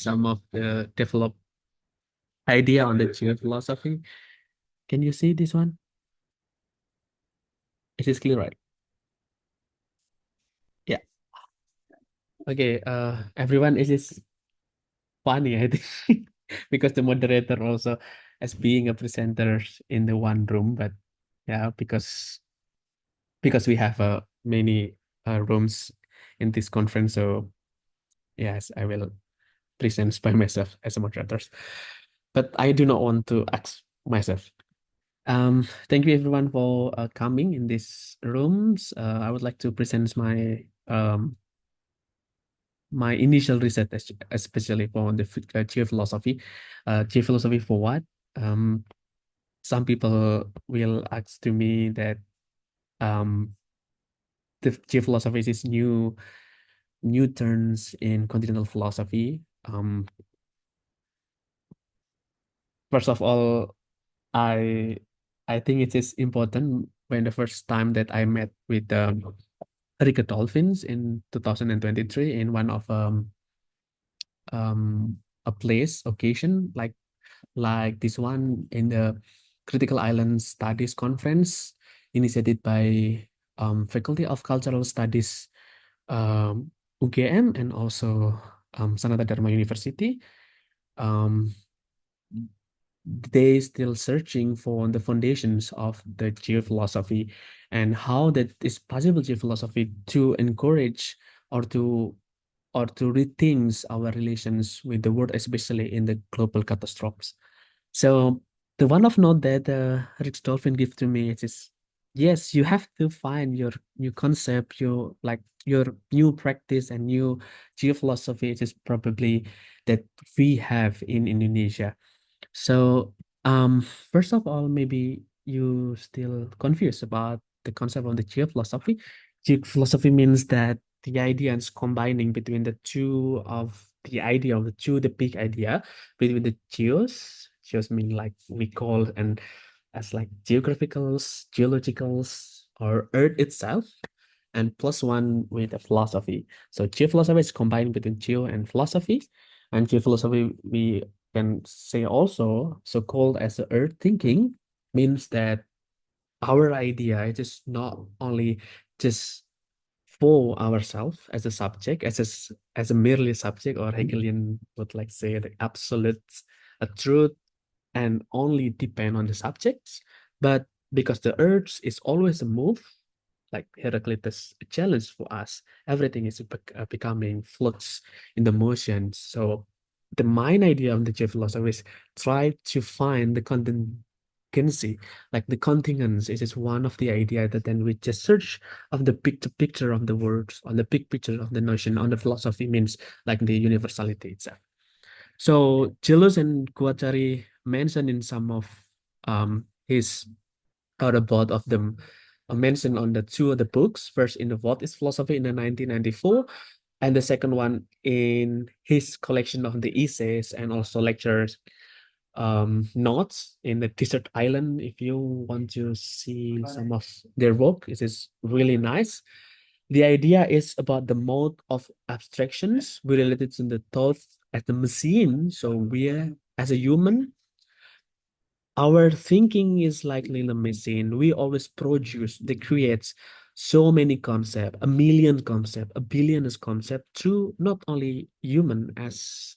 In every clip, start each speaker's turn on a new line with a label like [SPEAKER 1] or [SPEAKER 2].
[SPEAKER 1] some of the developed idea on the geophilosophy. Can you see this one? It is clear, right? Yeah. Okay. Everyone, it is funny, I think, because the moderator also as being a presenter in the one room, but yeah, because we have many rooms in this conference, so yes, I will present by myself as a moderator. But I do not want to ask myself. Thank you everyone for coming in these rooms. I would like to present my initial research, especially for the geophilosophy. Geophilosophy for what? Um, some people will ask to me that um, the geophilosophy is new turns in continental philosophy. First of all, I I think it is important when the first time that I met with Rico Dolphins in 2023 in one of a place occasion like this one in the Critical Island Studies Conference initiated by Faculty of Cultural Studies UGM and also Sanata Dharma University. Um, they still searching for the foundations of the geophilosophy and how that is possible geophilosophy to encourage or to rethink our relations with the world, especially in the global catastrophes. So the one of note that Rich Dolphin give to me is yes, you have to find your new concept, your new practice and new geophilosophy. It is probably that we have in Indonesia. So, first of all, maybe you still confused about the concept of the geophilosophy. Geophilosophy means that the idea is combining between the two of the idea of the two, the big idea between the geos. Geos mean like we call and as like geographicals, geologicals, or Earth itself, and plus one with a philosophy. So geophilosophy is combined between geo and philosophy. And geophilosophy, we can say also, so called as the earth thinking, means that our idea it is not only just for ourselves as a subject, as a merely subject, or Hegelian would like say the absolute a truth and only depend on the subjects, but because the earth is always a move, like Heraclitus, a challenge for us. Everything is becoming flux in the motions. So the main idea of the J philosophy is try to find the contingency, like the contingents. It is one of the idea that then we just search of the big picture of the words, on the big picture of the notion, on the philosophy means like the universality itself. So Gilles and Guattari mentioned in some of his or both of them are mentioned on the two of the books. First in the What is Philosophy in the 1994, and the second one in his collection of the essays and also lectures notes in the Desert Island. If you want to see some of their work, it is really nice. The idea is about the mode of abstractions we related to the thought as the machine. So we are as a human our thinking is like little machine. We always produce, they create so many concept, a million concept, a billion concept through not only human as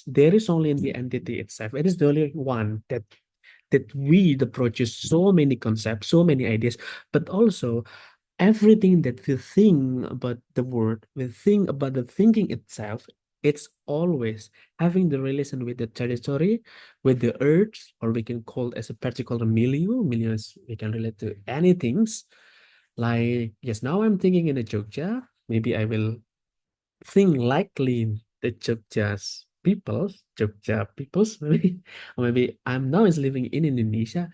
[SPEAKER 1] there is only in the entity itself. It is the only one that we the produce so many concepts, so many ideas, but also everything that we think about the word, we think about the thinking itself, it's always having the relation with the territory, with the earth, or we can call as a particular milieu. Milieu is we can relate to anything. Like, yes, now I'm thinking in a Jogja, maybe I will think likely the Jogja peoples, maybe, or maybe I'm now is living in Indonesia.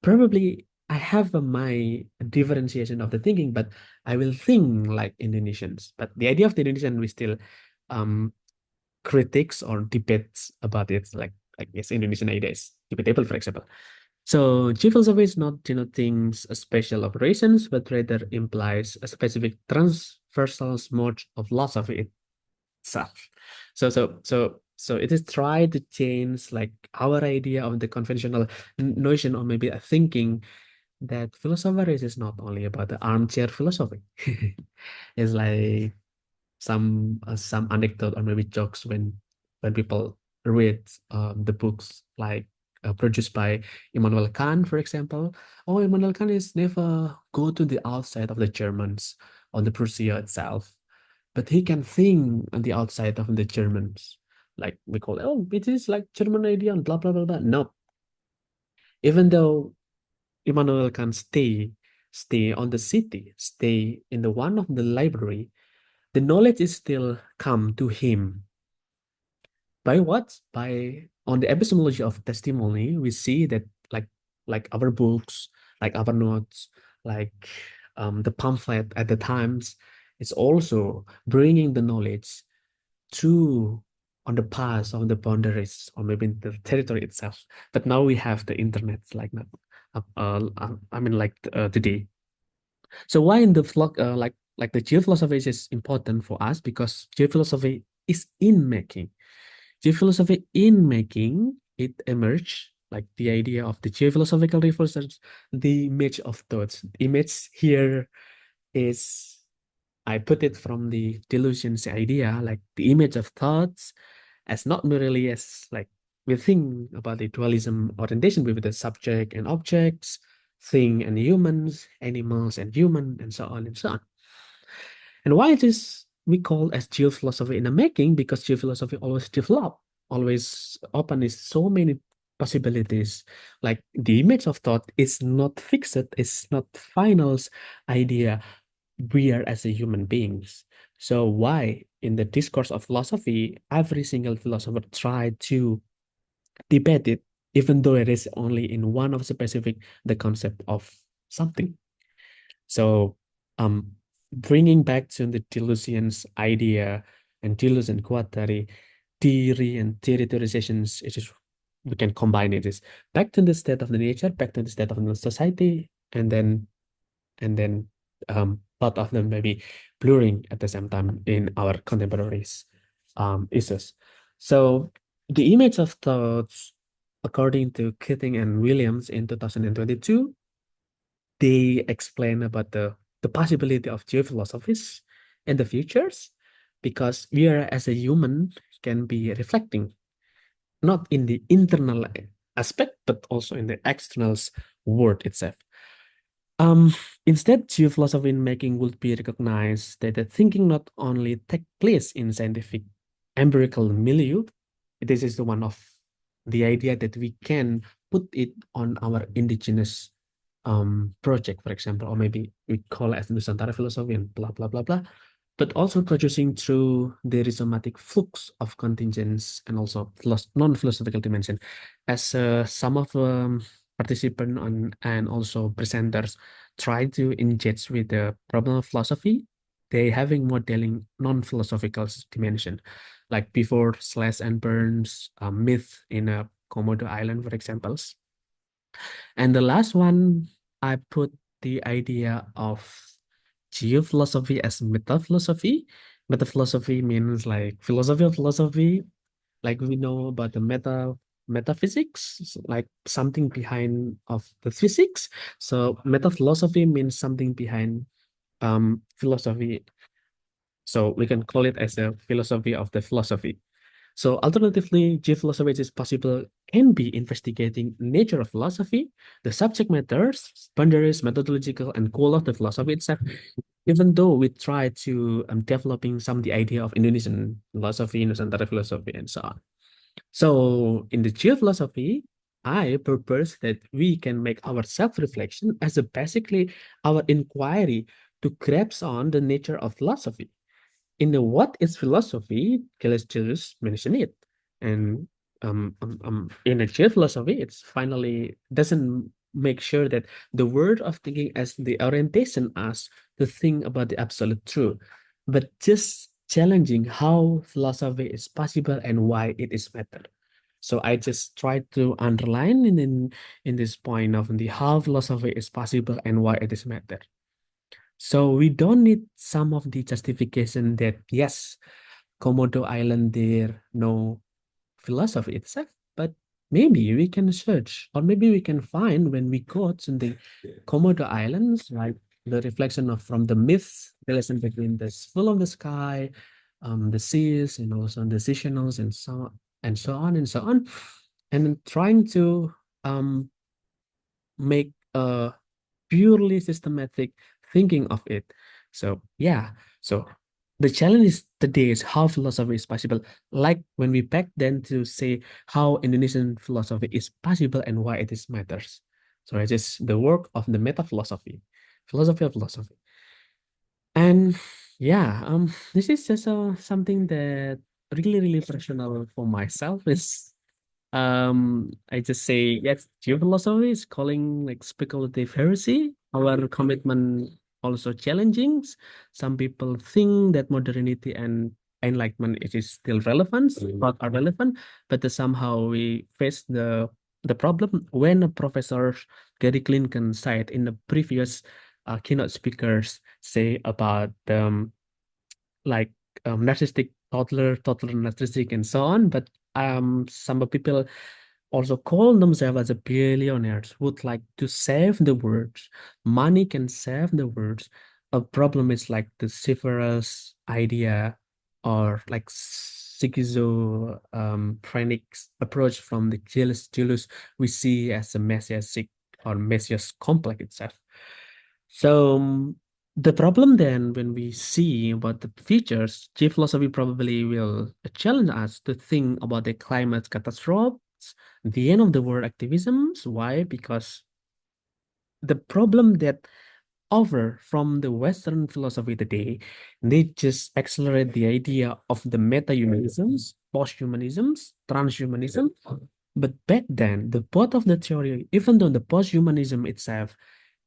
[SPEAKER 1] Probably I have my differentiation of the thinking, but I will think like Indonesians. But the idea of the Indonesian, we still um critics or debates about it, like yes, Indonesian idea is debatable, for example. So G philosophy is not denoting a special operations, but rather implies a specific transversal mode of philosophy itself. So it is try to change like our idea of the conventional notion or maybe a thinking that philosopher is not only about the armchair philosophy. It's like some anecdote or maybe jokes when people read the books like produced by Immanuel Kant, for example. Oh, Immanuel Kant is never go to the outside of the Germans on the Prussia itself, but he can think on the outside of the Germans. Like we call, oh, it is like German idea and blah blah blah blah. No, even though Immanuel Kant stay on the city, stay in the one of the library, the knowledge is still come to him by what? By on the epistemology of testimony, we see that like our books, like our notes, like the pamphlet at the times, it's also bringing the knowledge to on the past, on the boundaries, or maybe the territory itself. But now we have the internet, like that. I mean, like today. So why in the vlog, like the geophilosophy is important for us because geophilosophy is in making. Geophilosophy in making it emerged like the idea of the geophilosophical research, the image of thoughts. The image here is I put it from the delusions idea, like the image of thoughts as not merely as like we think about the dualism orientation with the subject and objects, thing and humans, animals and human, and so on and so on. And why it is we call as geophilosophy in the making, because geophilosophy always develop, always open is so many possibilities. Like the image of thought is not fixed, it's not final idea we are as a human beings. So why in the discourse of philosophy, every single philosopher tried to debate it, even though it is only in one of specific the concept of something. So bringing back to the delusions idea and delusion quaternary theory and theorizations, it is we can combine it is back to the state of the nature, back to the state of the society, and then both of them may be blurring at the same time in our contemporaries issues. So the image of thoughts, according to Keating and Williams in 2022, they explain about the possibility of geophilosophies in the futures because we are as a human can be reflecting not in the internal aspect but also in the external world itself. Um, Instead, geophilosophy in making would be recognized that the thinking not only take place in scientific empirical milieu, this is the one of the idea that we can put it on our indigenous project, for example, or maybe we call it Nusantara philosophy and blah blah blah blah, but also producing through the rhizomatic flux of contingents and also non-philosophical dimension, as some of participants and also presenters try to engage with the problem of philosophy. They having modeling non-philosophical dimension, like before Slash and Burns myth in a Komodo Island, for examples. And the last one, I put the idea of geophilosophy as meta-philosophy. Meta-philosophy means like philosophy of philosophy, like we know about the metaphysics, like something behind of the physics. So meta-philosophy means something behind philosophy. So we can call it as a philosophy of the philosophy. So alternatively, geophilosophy is possible can be investigating nature of philosophy, the subject matters, boundaries, methodological, and goal of the philosophy itself. Even though we try to developing some the idea of Indonesian philosophy, Nusantara philosophy, and so on. So in the geophilosophy, I propose that we can make our self-reflection as a basically our inquiry to grasp on the nature of philosophy in the what is philosophy, Callistus mentioned it. And in a sheer philosophy, it's finally doesn't make sure that the word of thinking as the orientation us to think about the absolute truth, but just challenging how philosophy is possible and why it is matter. So I just try to underline in this point of the how philosophy is possible and why it is matter. So we don't need some of the justification that yes, Komodo Island there no philosophy itself, but maybe we can search or maybe we can find when we go to the Komodo Islands, like the reflection of from the myths, relation between the full of the sky, the seas, and also the seasonals and so on and so on, and then trying to um make a purely systematic thinking of it. So yeah, so the challenge is today is how philosophy is possible. Like when we back then to say how Indonesian philosophy is possible and why it is matters. So it is the work of the meta philosophy, philosophy of philosophy. And yeah, this is just something that really personal for myself is I just say yes, geophilosophy is calling like speculative heresy. Our commitment also challenging. Some people think that modernity and enlightenment it is still relevant, but are relevant, but somehow we face the problem when a professor Gary Clinton said in the previous keynote speakers say about like narcissistic toddler narcissistic and so on, but some people also call themselves as a billionaires would like to save the world. Money can save the world. A problem is like the Severus idea or like schizo phrenic approach from the Julius we see as a messianic or messias complex itself. So the problem then when we see about the futures, G philosophy probably will challenge us to think about the climate catastrophe, the end of the world activisms. Why? Because the problem that over from the Western philosophy today, they just accelerate the idea of the meta-humanisms, post-humanisms, transhumanism. But back then, the both of the theory, even though the post-humanism itself,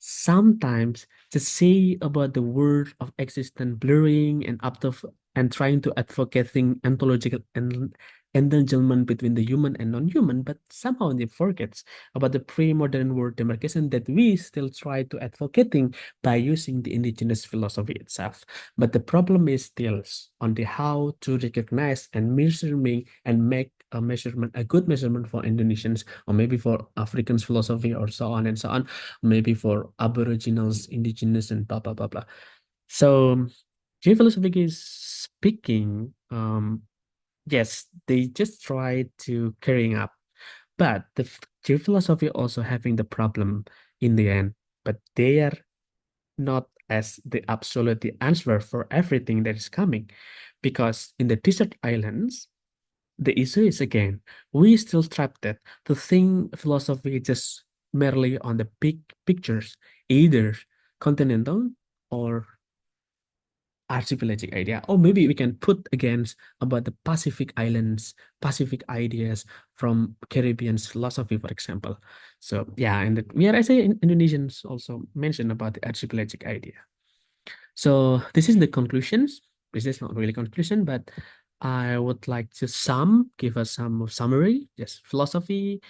[SPEAKER 1] sometimes to say about the word of existence blurring and up to and trying to advocating ontological and entanglement between the human and non-human, but somehow they forgets about the pre-modern world demarcation that we still try to advocating by using the indigenous philosophy itself. But the problem is still on the how to recognize and measuring and make a measurement, a good measurement for Indonesians, or maybe for Africans philosophy, or so on and so on, maybe for Aboriginals, indigenous, and blah blah blah blah. So, geophilosophy is speaking. Yes, they just try to carrying up, but the geophilosophy also having the problem in the end. But they are not as the absolute answer for everything that is coming. Because in the desert islands, the issue is again, we still trapped that to think philosophy just merely on the big pictures, either continental or archipelagic idea. Or maybe we can put against about the Pacific islands, Pacific ideas from Caribbean philosophy, for example. So yeah, and we are I say Indonesians also mentioned about the archipelagic idea. So this is the conclusions. This is not really conclusion, but I would like to give us some summary. Yes, philosophy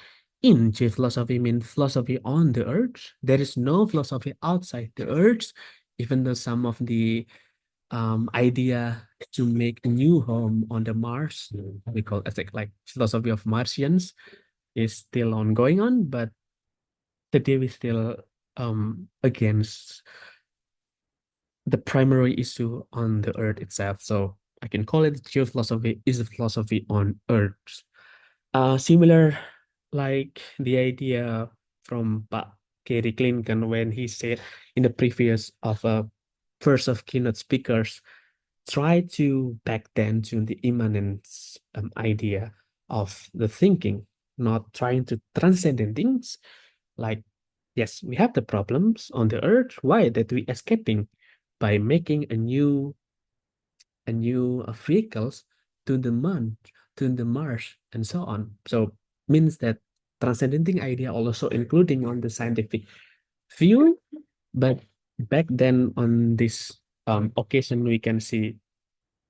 [SPEAKER 1] in J philosophy means philosophy on the earth. There is no philosophy outside the earth, even though some of the idea to make a new home on the Mars, we call it like philosophy of Martians, is still ongoing on, but today we still against the primary issue on the earth itself. So I can call it geophilosophy is a philosophy on earth. Similar like the idea from Pak Gary Clinton when he said in the previous of a first of keynote speakers, try to back then to the immanence idea of the thinking, not trying to transcend things. Like, yes, we have the problems on the earth. Why that we escaping by making a new vehicles to the moon, to the Mars, and so on. So means that transcending idea also including on the scientific view, but back then on this occasion we can see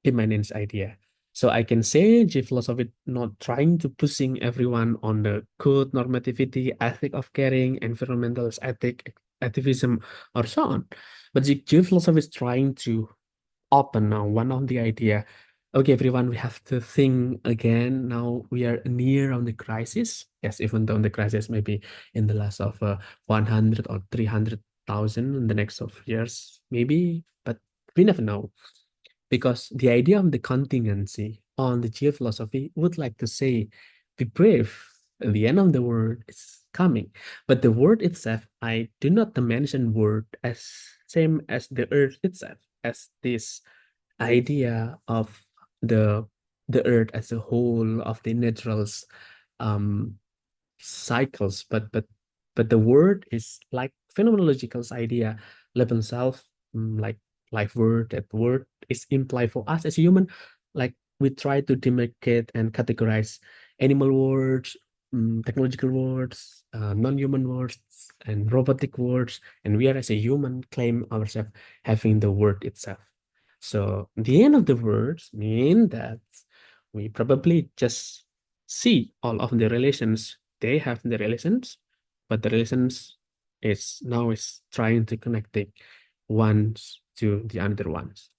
[SPEAKER 1] immanence idea. So I can say G philosophy not trying to pushing everyone on the code normativity, ethic of caring, environmentalist ethic, activism, or so on. But G philosophy is trying to open now one of the idea Okay, everyone, we have to think again. Now we are near on the crisis. Yes, even though the crisis may be in the last of 100 or 300,000 in the next of years, maybe, but we never know. Because the idea of the contingency on the geophilosophy would like to say, be brave, the end of the world is coming. But the word itself, I do not mention word as same as the earth itself, as this idea of the the earth as a whole of the naturals um cycles, but the word is like phenomenological idea, life self, like life word. That word is implied for us as a human. Like we try to demarcate and categorize animal words, technological words, non-human words, and robotic words, and we are as a human claim ourselves having the word itself. So the end of the words mean that we probably just see all of the relations. They have the relations, but the relations is now is trying to connect the ones to the other ones.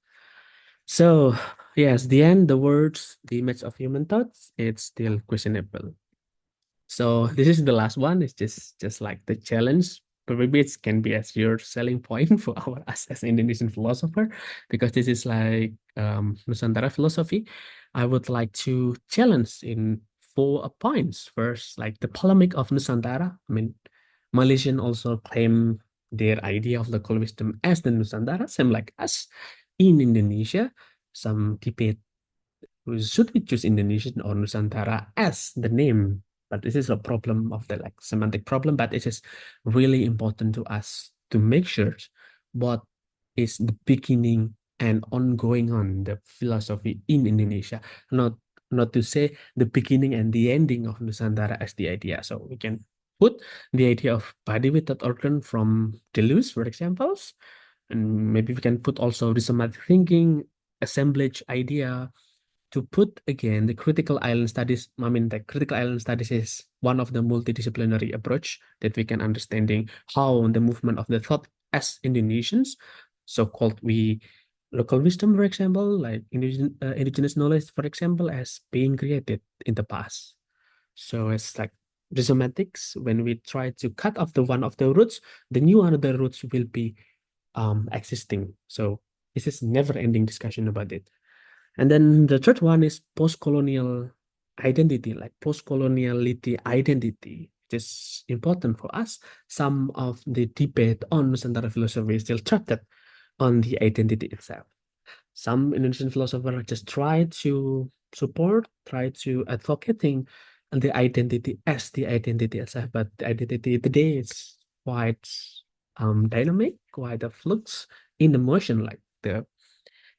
[SPEAKER 1] So yes, the end, the words, the image of human thoughts, it's still questionable. So this is the last one. It's just like the challenge. But maybe it can be as your selling point for our us as Indonesian philosopher, because this is like Nusantara philosophy. I would like to challenge in four points. First, like the polemic of Nusantara. I mean, Malaysian also claim their idea of local wisdom as the Nusantara, same like us in Indonesia. Some debate, should we choose Indonesian or Nusantara as the name? But this is a problem of the like semantic problem, but it is really important to us to make sure what is the beginning and ongoing on the philosophy in Indonesia, not not to say the beginning and the ending of Nusantara as the idea. So we can put the idea of body without organ from Deleuze, for examples, and maybe we can put also the somatic thinking, assemblage idea, to put again the critical island studies. I mean, the critical island studies is one of the multidisciplinary approach that we can understanding how the movement of the thought as Indonesians, so-called we local wisdom, for example, like indigenous knowledge, for example, as being created in the past. So it's like rhizomatics. When we try to cut off the one of the roots, the new another roots will be existing. So this is never-ending discussion about it. And then the third one is post-colonial identity, like post-coloniality identity, which is important for us. Some of the debate on Nusantara philosophy is still trapped on the identity itself. Some Indonesian philosophers just try to support, try to advocating the identity as the identity itself, but the identity today is quite dynamic, quite a flux in the motion, like the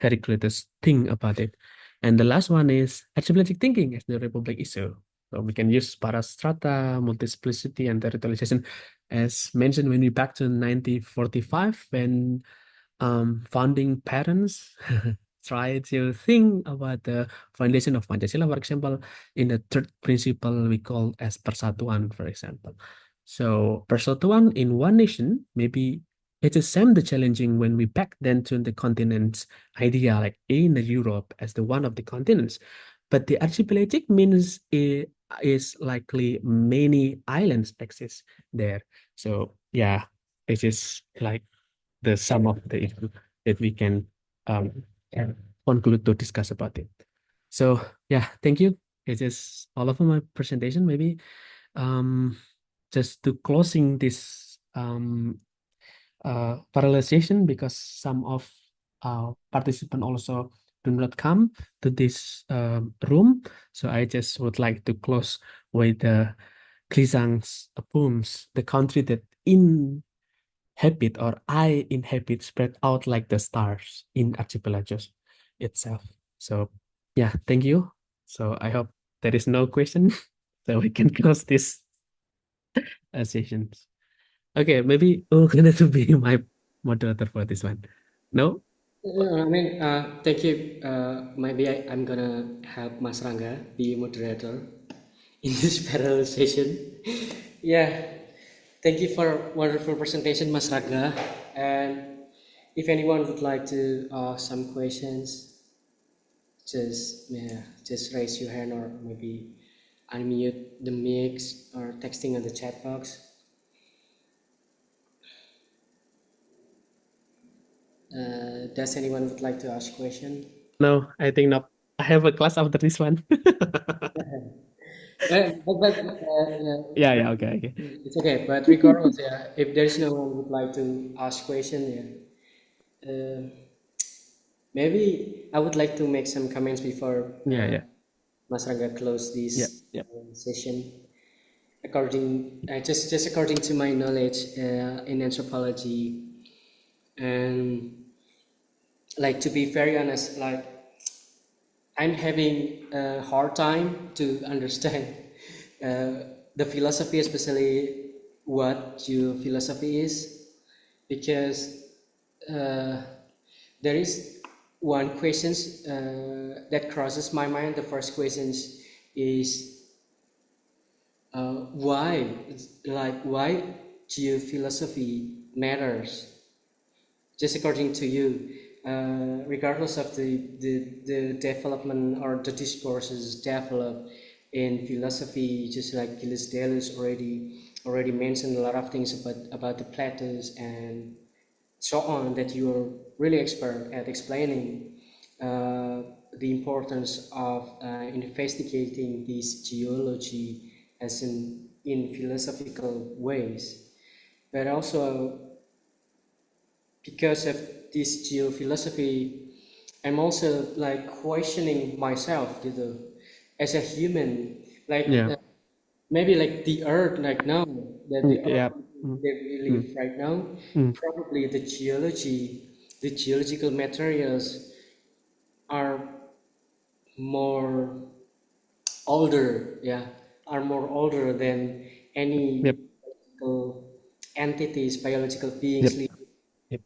[SPEAKER 1] very greatest thing about it. And the last one is exegetic thinking as the Republic issue. So we can use parastrata, multiplicity, and territorialization as mentioned when we back to 1945 when founding parents try to think about the foundation of Pancasila, for example, in the third principle we call as persatuan, for example. So persatuan in one nation, maybe it is same the challenging when we back then to the continents idea, like in the Europe as the one of the continents. But the archipelagic means it is likely many islands exist there. So yeah, it is like the sum of the issue that we can um, conclude to discuss about it. So yeah, thank you. It is all of my presentation. Maybe um, just to closing this parallelization, because some of participants also do not come to this room. So I just would like to close with the Krizang's poems, the country that inhabit or I inhabit spread out like the stars in archipelagos itself. So yeah, thank you. So I hope there is no question, so we can close this sessions. Okay, maybe gonna to be my moderator for this one. No?
[SPEAKER 2] I mean, thank you. Maybe I'm gonna help Mas Rangga be moderator in this parallel session. Yeah, thank you for wonderful presentation, Mas Rangga. And if anyone would like to ask some questions, just raise your hand or maybe unmute the mix or texting on the chat box. Does anyone would like to ask question?
[SPEAKER 1] No, I think not. I have a class after this one. Yeah,
[SPEAKER 2] Yeah,
[SPEAKER 1] yeah, okay, okay.
[SPEAKER 2] it's okay. But regardless, yeah, if there's no one would like to ask question, yeah, maybe I would like to make some comments before
[SPEAKER 1] Yeah, yeah,
[SPEAKER 2] Mas Rangga close
[SPEAKER 1] yeah,
[SPEAKER 2] this
[SPEAKER 1] yeah,
[SPEAKER 2] session. Just according to my knowledge in anthropology, and like to be very honest, like I'm having a hard time to understand the philosophy, especially what your philosophy is, because uh, there is one question that crosses my mind. The first question is why, like why geophilosophy matters, just according to you, regardless of the development or the discourses developed in philosophy, just like Gilles Deleuze already mentioned a lot of things about the Platos and so on, that you are really expert at explaining uh, the importance of investigating this geology as in philosophical ways, but also because of this geophilosophy, I'm also like questioning myself, as a human, like
[SPEAKER 1] yeah,
[SPEAKER 2] maybe like the Earth, like now, that the Earth
[SPEAKER 1] yeah. Mm,
[SPEAKER 2] that we
[SPEAKER 1] mm,
[SPEAKER 2] live right now,
[SPEAKER 1] mm.
[SPEAKER 2] probably the geological materials are more older, yeah, are more older than
[SPEAKER 1] Yep,
[SPEAKER 2] any biological entities, biological
[SPEAKER 1] yep,
[SPEAKER 2] beings
[SPEAKER 1] yep,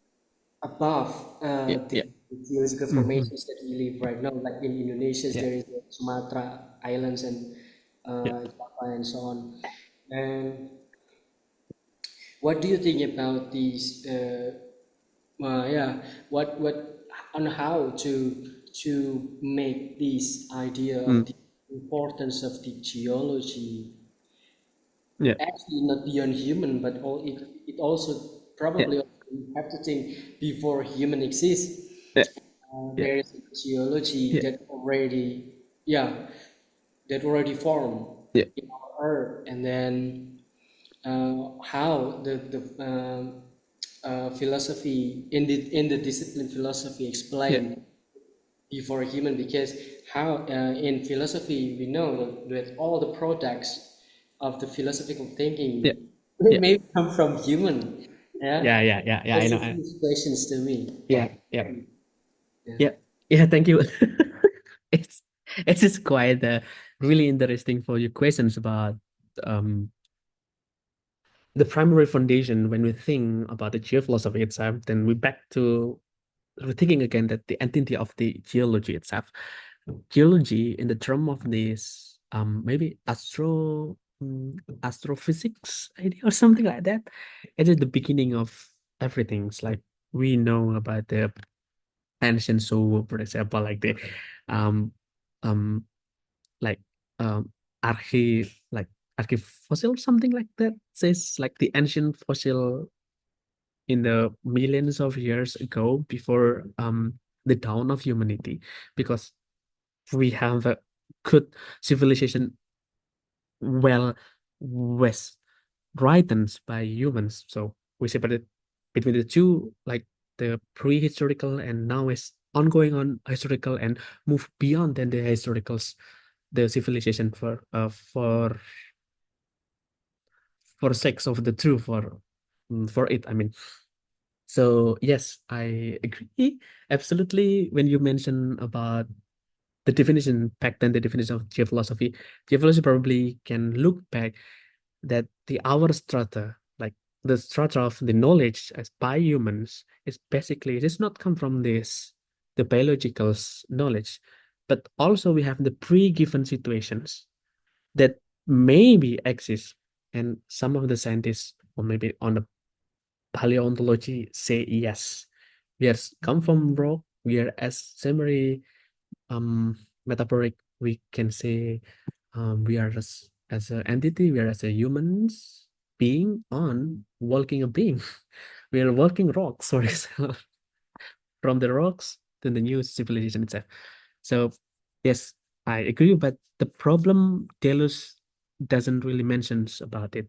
[SPEAKER 2] above
[SPEAKER 1] yeah,
[SPEAKER 2] the
[SPEAKER 1] yeah.
[SPEAKER 2] geological
[SPEAKER 1] Mm-hmm.
[SPEAKER 2] formations that we live right now. Like in Indonesia,
[SPEAKER 1] Yeah,
[SPEAKER 2] there is the Sumatra Islands and
[SPEAKER 1] yeah.
[SPEAKER 2] Java and so on. And what do you think about these? Yeah, what on how to make this idea of
[SPEAKER 1] Mm,
[SPEAKER 2] the importance of the geology
[SPEAKER 1] yeah,
[SPEAKER 2] actually not beyond human, but it also
[SPEAKER 1] yeah,
[SPEAKER 2] probably you have to think before human exists.
[SPEAKER 1] yeah, yeah,
[SPEAKER 2] There is a geology
[SPEAKER 1] yeah,
[SPEAKER 2] that already, yeah, that already formed
[SPEAKER 1] yeah,
[SPEAKER 2] in our earth, and then how the philosophy in the discipline philosophy
[SPEAKER 1] yeah,
[SPEAKER 2] explained before human, because how in philosophy we know that all the products of the philosophical
[SPEAKER 1] yeah,
[SPEAKER 2] thinking
[SPEAKER 1] yeah,
[SPEAKER 2] may come from human. Yeah,
[SPEAKER 1] yeah, yeah, yeah, yeah. I
[SPEAKER 2] that's
[SPEAKER 1] know.
[SPEAKER 2] the first questions to me.
[SPEAKER 1] Yeah, yeah,
[SPEAKER 2] Yeah.
[SPEAKER 1] yeah, yeah. Thank you. It's it's just quite really interesting for your questions about um the primary foundation when we think about the geophilosophy itself. Then we back to we're thinking again that the entity of the geology itself. Geology, in the term of this, maybe astrophysics idea or something like that. It is the beginning of everything. It's like we know about the ancient soul, for example, like the um um like archi like archifossil, something like that. Says like the ancient fossil in the millions of years ago before the dawn of humanity, because we have a good civilization well west written by humans. So we separate between the two, like the prehistorical and now is ongoing on historical and move beyond than the historicals, the civilization for sakes of the truth for it. I mean, so yes, I agree absolutely when you mention about the definition back then, the definition of geophilosophy. Geophilosophy probably can look back that the our strata, like the strata of the knowledge as by humans, is basically it does not come from this the biological knowledge, but also we have the pre-given situations that maybe exist, and some of the scientists or maybe on the paleontology say yes, we are come from rock, we are as summary um metaphoric, we can say we are as an entity, we are as a humans being on walking a being. We are walking rocks, for example, from the rocks to the new civilization itself. So yes, I agree, but the problem Deleuze doesn't really mentions about it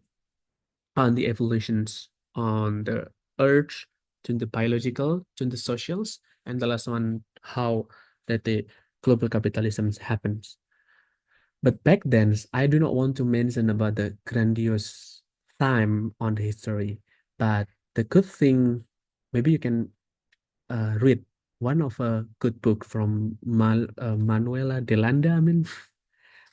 [SPEAKER 1] on the evolutions on the earth to the biological to the socials, and the last one how that the global capitalism happens. But back then, I do not want to mention about the grandiose time on the history. But the good thing, maybe you can read one of a good book from Manuela de Landa. I mean,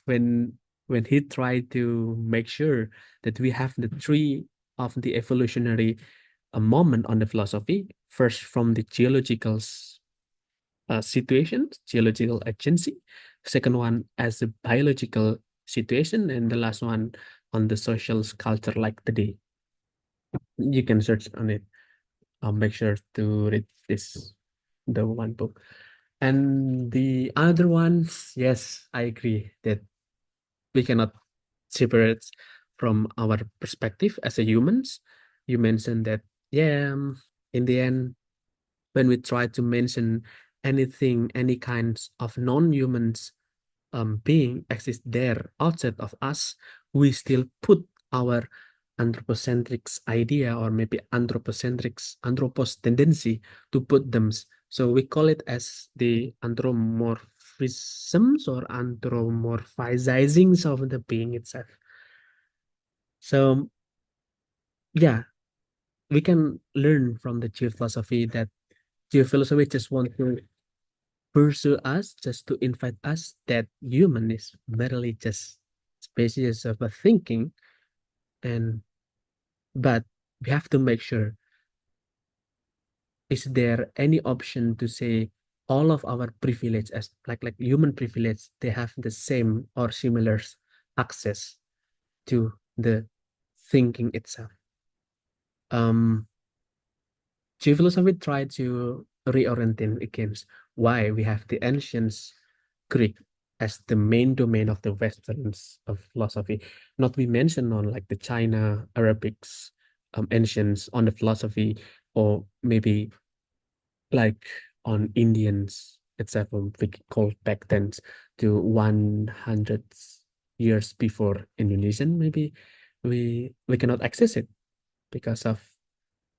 [SPEAKER 1] when when he tried to make sure that we have the three of the evolutionary moment on the philosophy. First, from the geological situation, geological agency. Second one as a biological situation, and the last one on the social culture like today. You can search on it. I'll make sure to read this the one book. And the other ones, yes, I agree that we cannot separate from our perspective as a humans. You mentioned that, yeah, in the end, when we try to mention anything, any kinds of non-humans being exist there outside of us, we still put our anthropocentric idea or maybe anthropos tendency to put them. So we call it as the anthropomorphisms or anthropomorphizings of the being itself. So yeah, we can learn from the geophilosophy that geophilosophy just want to pursue us, just to invite us that human is merely just species of a thinking, and but we have to make sure, is there any option to say all of our privilege as like human privilege, they have the same or similar access to the thinking itself. um Geophilosophy tried to reorientate against why we have the ancient Greek as the main domain of the Westerns of philosophy. Not we mention on like the China, Arabics, ancients on the philosophy, or maybe like on Indians, etc. We call back then to 100 years before Indonesian. Maybe we cannot access it because of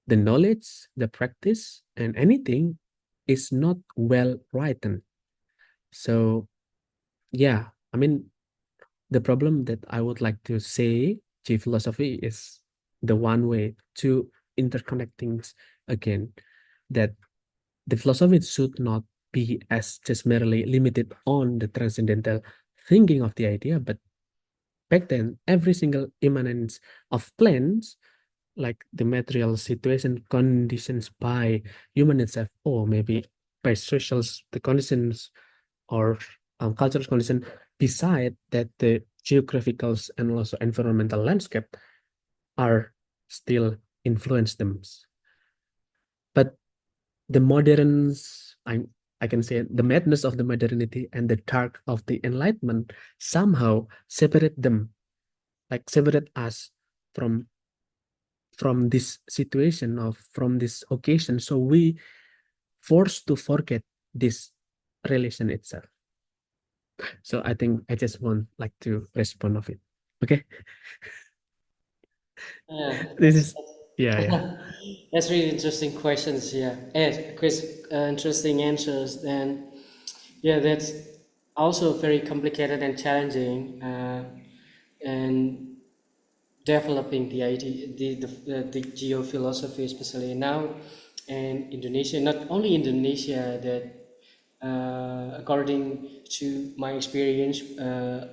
[SPEAKER 1] the knowledge, the practice, and anything is not well written. So yeah, I mean, the problem that I would like to say G philosophy is the one way to interconnect things again, that the philosophy should not be as just merely limited on the transcendental thinking of the idea, but back then every single immanence of plants, like the material situation conditions by human itself, or maybe by social the conditions or cultural condition, beside that the geographical and also environmental landscape are still influence them. But the moderns, I can say the madness of the modernity and the dark of the enlightenment somehow separate them, like separate us from this situation of from this occasion, so we forced to forget this relation itself. So I think I just want like to respond of it. Okay.
[SPEAKER 2] Yeah,
[SPEAKER 1] This is, yeah, yeah.
[SPEAKER 2] that's really interesting questions. Yeah, and Chris, interesting answers. And yeah, that's also very complicated and challenging. And developing the idea, the geophilosophy, especially now, and Indonesia. Not only Indonesia, that according to my experience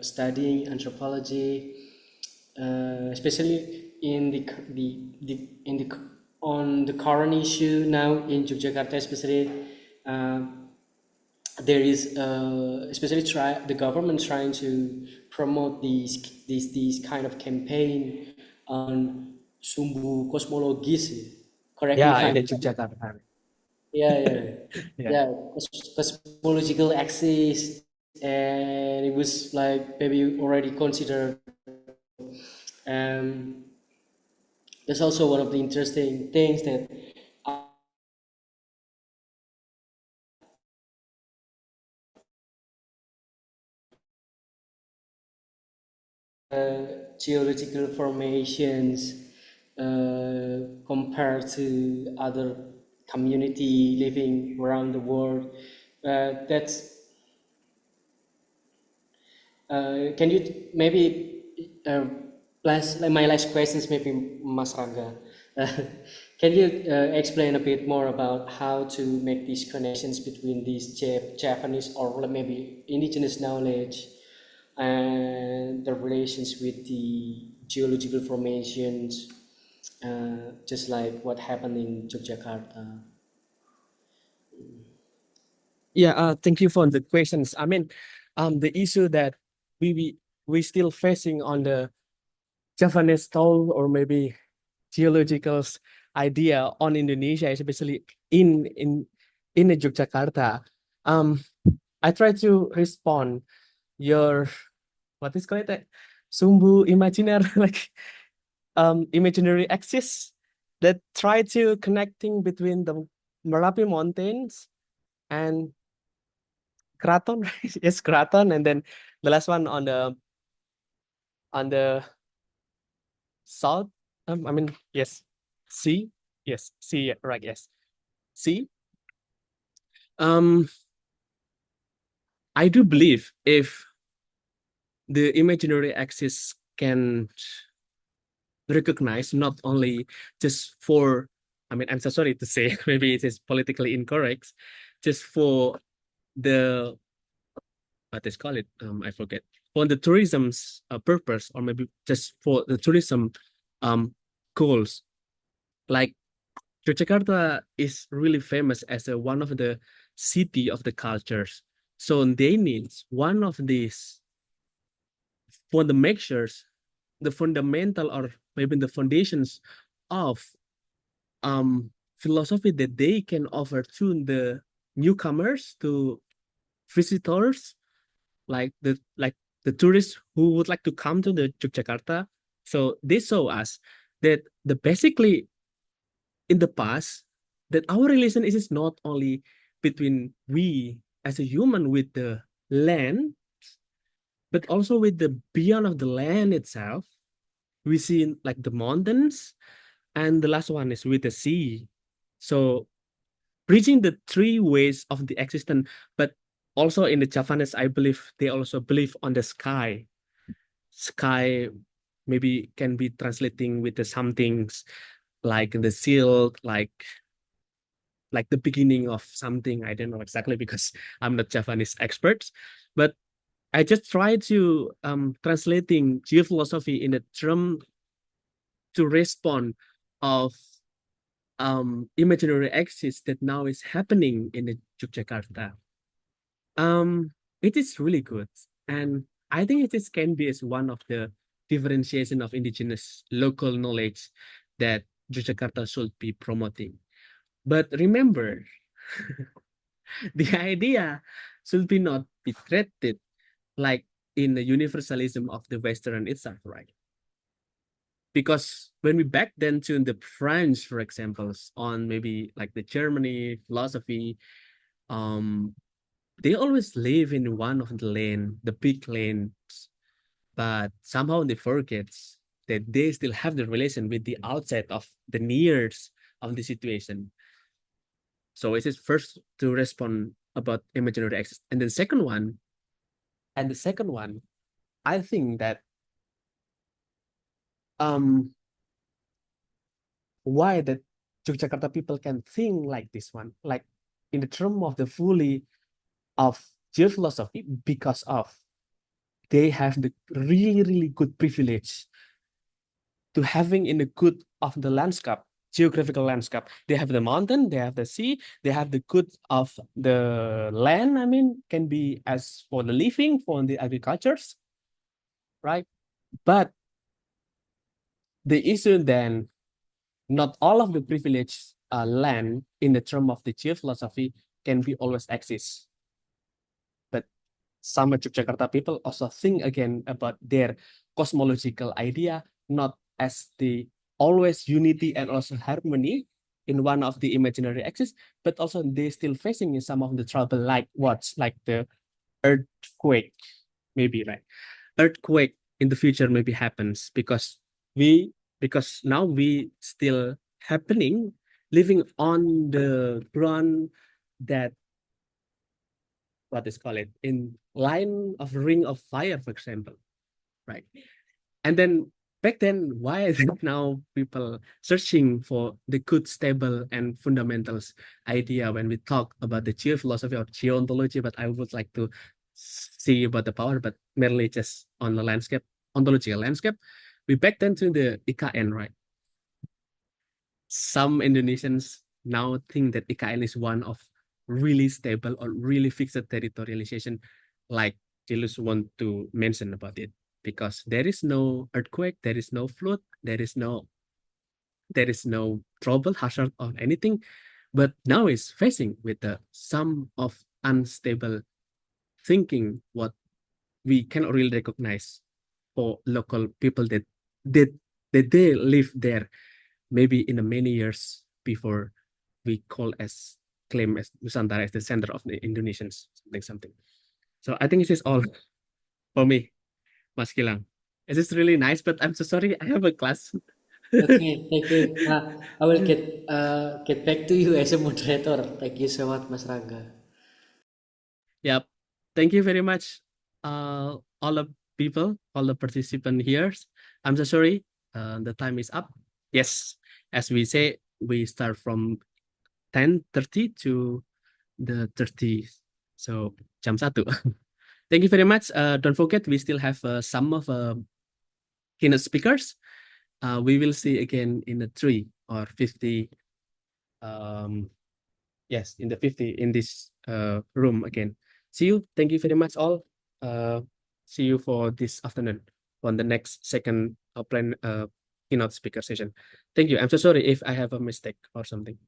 [SPEAKER 2] studying anthropology, especially in the in the on the current issue now in Yogyakarta, especially. Uh, there is especially the government trying to promote these kind of campaign on sumbu kosmologis. Correct me
[SPEAKER 1] Yeah,
[SPEAKER 2] if
[SPEAKER 1] in
[SPEAKER 2] I'm
[SPEAKER 1] the Yogyakarta.
[SPEAKER 2] Yeah, yeah,
[SPEAKER 1] Yeah.
[SPEAKER 2] yeah. Cosmological axis, and it was like maybe already considered. Um, that's also one of the interesting things that geological formations compared to other community living around the world. That's can you maybe last like my last question is maybe Mas Rangga. Uh, can you explain a bit more about how to make these connections between these Japanese or maybe indigenous knowledge and the relations with the geological formations, just like what happened in Yogyakarta?
[SPEAKER 1] Yeah, thank you for the questions. I mean, the issue that we we we still facing on the Japanese style or maybe geological idea on Indonesia, especially in the Yogyakarta. Um, I try to respond your what is called that sumbu imaginary like imaginary axis that try to connecting between the Merapi Mountains and Kraton, right? Yes, Kraton, and then the last one on the south. I mean, yes, sea, yes, sea, yeah, right, yes, sea. Um, I do believe if the imaginary axis can recognize not only just for, I mean, I'm so sorry to say, maybe it is politically incorrect, just for the what is call it, I forget, for the tourism's purpose, or maybe just for the tourism um goals. Like Yogyakarta is really famous as one of the city of the cultures. So they need one of these for the measures, the fundamental or maybe the foundations of philosophy that they can offer to the newcomers, to visitors, like the tourists who would like to come to the Yogyakarta. So they show us that the basically in the past that our relation is not only between we as a human with the land, but also with the beyond of the land itself. We see like the mountains, and the last one is with the sea. So bridging the three ways of the existence, but also in the Japanese, I believe they also believe on the sky. Sky maybe can be translating with the some things like the seal, like the beginning of something. I don't know exactly because I'm not Japanese expert, but I just try to translating geophilosophy in a term to respond of imaginary axis that now is happening in the Yogyakarta. It is really good, and I think it is can be as one of the differentiation of indigenous local knowledge that Yogyakarta should be promoting. But remember, the idea should be not be treated like in the universalism of the Western itself, right? Because when we back then to the French, for example, on maybe like the Germany philosophy, um, they always live in one of the lane, the big lanes, but somehow they forget that they still have the relation with the outside of the nears of the situation. So it is first to respond about imaginary access, and then the second one, I think that um why that Yogyakarta people can think like this one, like in the term of the fully of geophilosophy, because of they have the really, really good privilege to having in the good of the landscape, geographical landscape. They have the mountain, they have the sea, they have the good of the land. I mean, can be as for the living, for the agricultures, right? But the issue then, not all of the privilege. land in the term of the geophilosophy can be always exist. But some Yogyakarta people also think again about their cosmological idea, not as the always unity and also harmony in one of the imaginary axis, but also they still facing some of the trouble like what, like the earthquake, maybe, right? Earthquake in the future maybe happens we because now we still happening living on the ground that what is called it in line of ring of fire, for example, right? And then back then, why is it now people searching for the good, stable, and fundamentals idea when we talk about the geophilosophy or geontology? But I would like to see about the power, but merely just on the landscape, ontological landscape. We back then to the IKN, right? Some Indonesians now think that IKN is one of really stable or really fixed territorialization, like Chilus want to mention about it, because there is no earthquake, there is no flood, there is no trouble, hazard, or anything. But now it's facing with the some of unstable thinking, what we cannot really recognize for local people that that they live there maybe in the many years before we call as claim as Nusantara as the center of the Indonesians, something. So I think this is all for me, Mas Kilang. It is really nice, but I'm so sorry. I have a class.
[SPEAKER 2] Okay, thank you. I will get back to you as a moderator. Thank you so much, Mas Rangga.
[SPEAKER 1] Yep. Thank you very much, all the people, all the participant here. I'm so sorry. The time is up. Yes, as we say, we start from 10:30 to the 30. So jam 1. Thank you very much. Don't forget, we still have some of keynote speakers. We will see again in the 3 or 50. Um, yes, in the 50 in this room again. See you. Thank you very much, all. Uh, See you for this afternoon on the next second plan keynote speaker session. Thank you. I'm so sorry if I have a mistake or something.